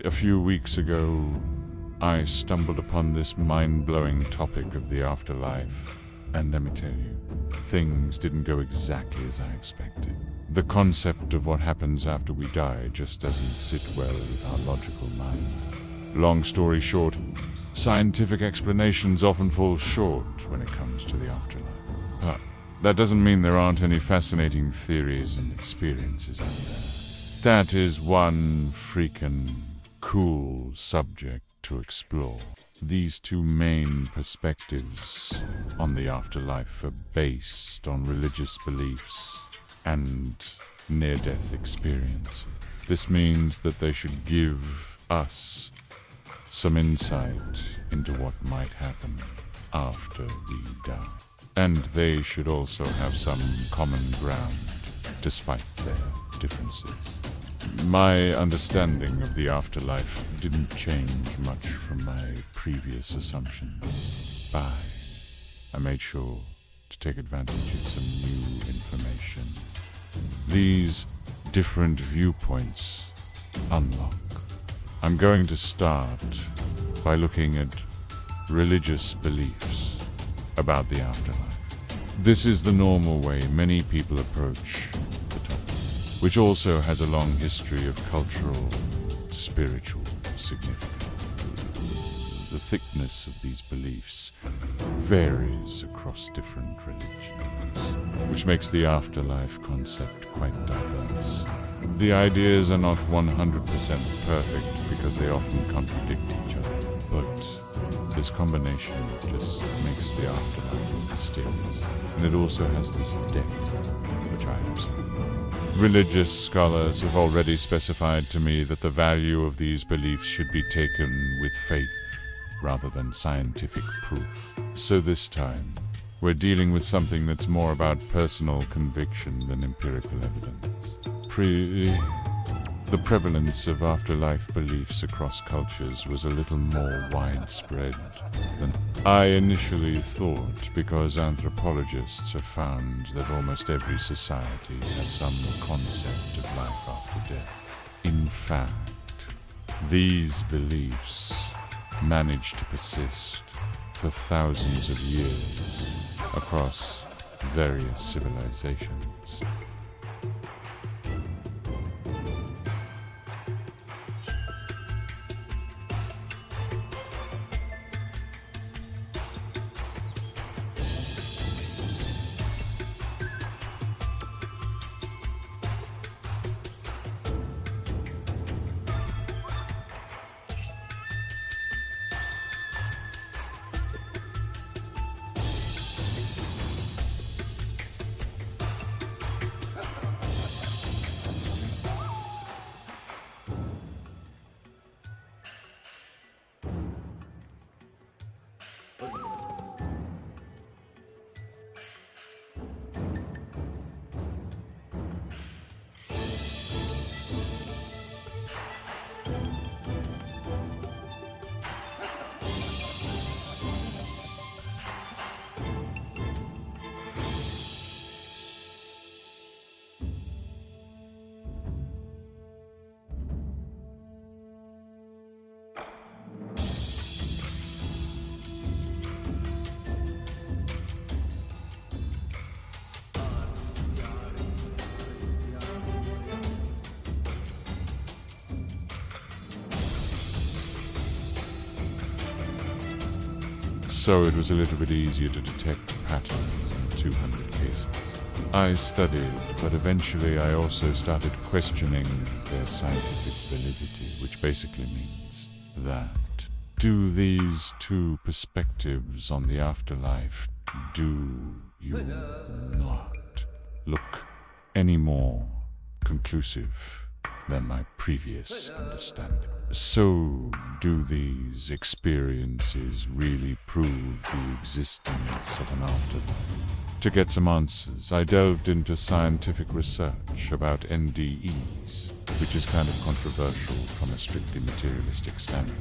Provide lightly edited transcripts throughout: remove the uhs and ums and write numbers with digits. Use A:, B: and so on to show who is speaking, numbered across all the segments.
A: A few weeks ago, I stumbled upon this mind-blowing topic of the afterlife. And let me tell you, things didn't go exactly as I expected. The concept of what happens after we die just doesn't sit well with our logical mind. Long story short, scientific explanations often fall short when it comes to the afterlife. But that doesn't mean there aren't any fascinating theories and experiences out there. That is one freaking cool subject to explore. These two main perspectives on the afterlife are based on religious beliefs and near-death experience. This means that they should give us some insight into what might happen after we die. And they should also have some common ground, despite their differences. My understanding of the afterlife didn't change much from my previous assumptions. I made sure to take advantage of some new information. These different viewpoints unlock. I'm going to start by looking at religious beliefs about the afterlife. This is the normal way many people approach the topic, which also has a long history of cultural, spiritual significance. The thickness of these beliefs varies across different religions, which makes the afterlife concept quite diverse. The ideas are not 100% perfect because they often contradict each other, but this combination just makes the afterlife mysterious. And it also has this depth, which I observe. Religious scholars have already specified to me that the value of these beliefs should be taken with faith rather than scientific proof. So this time, we're dealing with something that's more about personal conviction than empirical evidence. The prevalence of afterlife beliefs across cultures was a little more widespread than I initially thought, because anthropologists have found that almost every society has some concept of life after death. In fact, these beliefs managed to persist for thousands of years across various civilizations. So it was a little bit easier to detect patterns in 200 cases. I studied, but eventually I also started questioning their scientific validity, which basically means that do these two perspectives on the afterlife, do you not look any more conclusive than my previous understanding? So, do these experiences really prove the existence of an afterlife? To get some answers, I delved into scientific research about NDEs, which is kind of controversial from a strictly materialistic standpoint,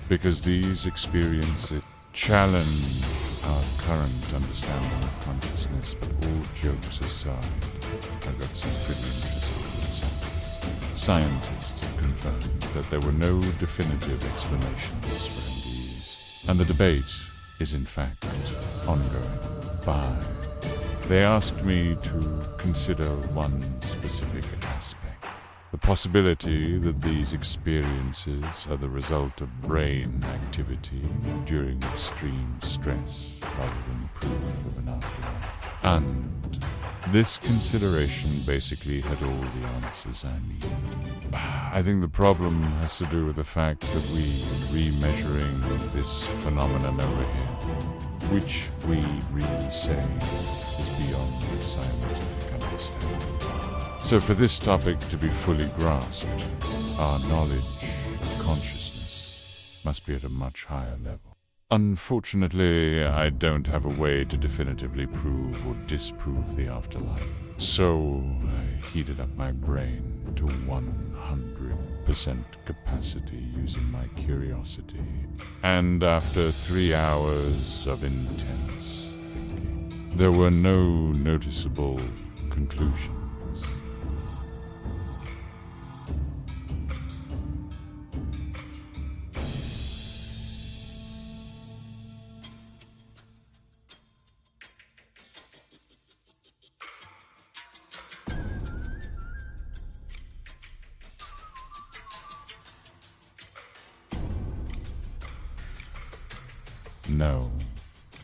A: because these experiences challenge our current understanding of consciousness. But all jokes aside, I've got some pretty interesting insights. Scientists have confirmed that there were no definitive explanations for MDEs, and the debate is in fact ongoing. They asked me to consider one specific aspect: the possibility that these experiences are the result of brain activity during extreme stress rather than proof of an afterlife. And this consideration basically had all the answers I needed. I think the problem has to do with the fact that we are remeasuring this phenomenon over here, which we really say is beyond scientific understanding. So for this topic to be fully grasped, our knowledge of consciousness must be at a much higher level. Unfortunately, I don't have a way to definitively prove or disprove the afterlife. So I heated up my brain to 100% capacity using my curiosity. And after 3 hours of intense thinking, there were no noticeable conclusions. No.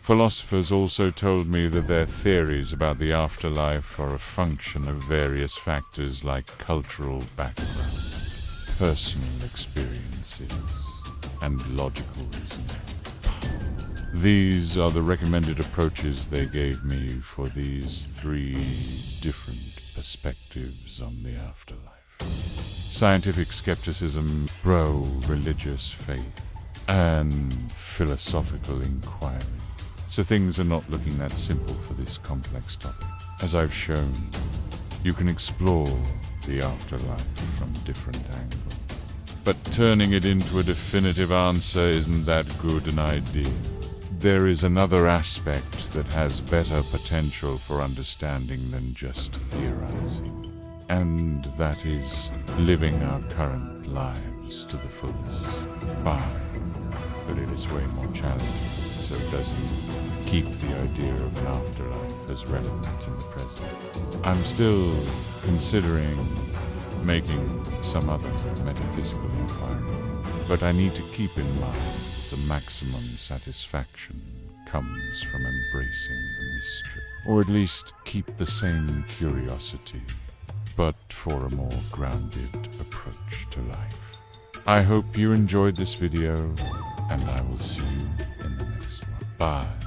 A: Philosophers also told me that their theories about the afterlife are a function of various factors like cultural background, personal experiences, and logical reasoning. These are the recommended approaches they gave me for these 3 different perspectives on the afterlife: scientific skepticism, pro-religious faith, and philosophical inquiry. So things are not looking that simple for this complex topic. As I've shown, you can explore the afterlife from different angles. But turning it into a definitive answer isn't that good an idea. There is another aspect that has better potential for understanding than just theorizing. And that is living our current lives to the fullest. But it is way more challenging, so it doesn't keep the idea of an afterlife as relevant in the present. I'm still considering making some other metaphysical inquiry, but I need to keep in mind the maximum satisfaction comes from embracing the mystery, or at least keep the same curiosity, but for a more grounded approach to life. I hope you enjoyed this video, and I will see you in the next one. Bye.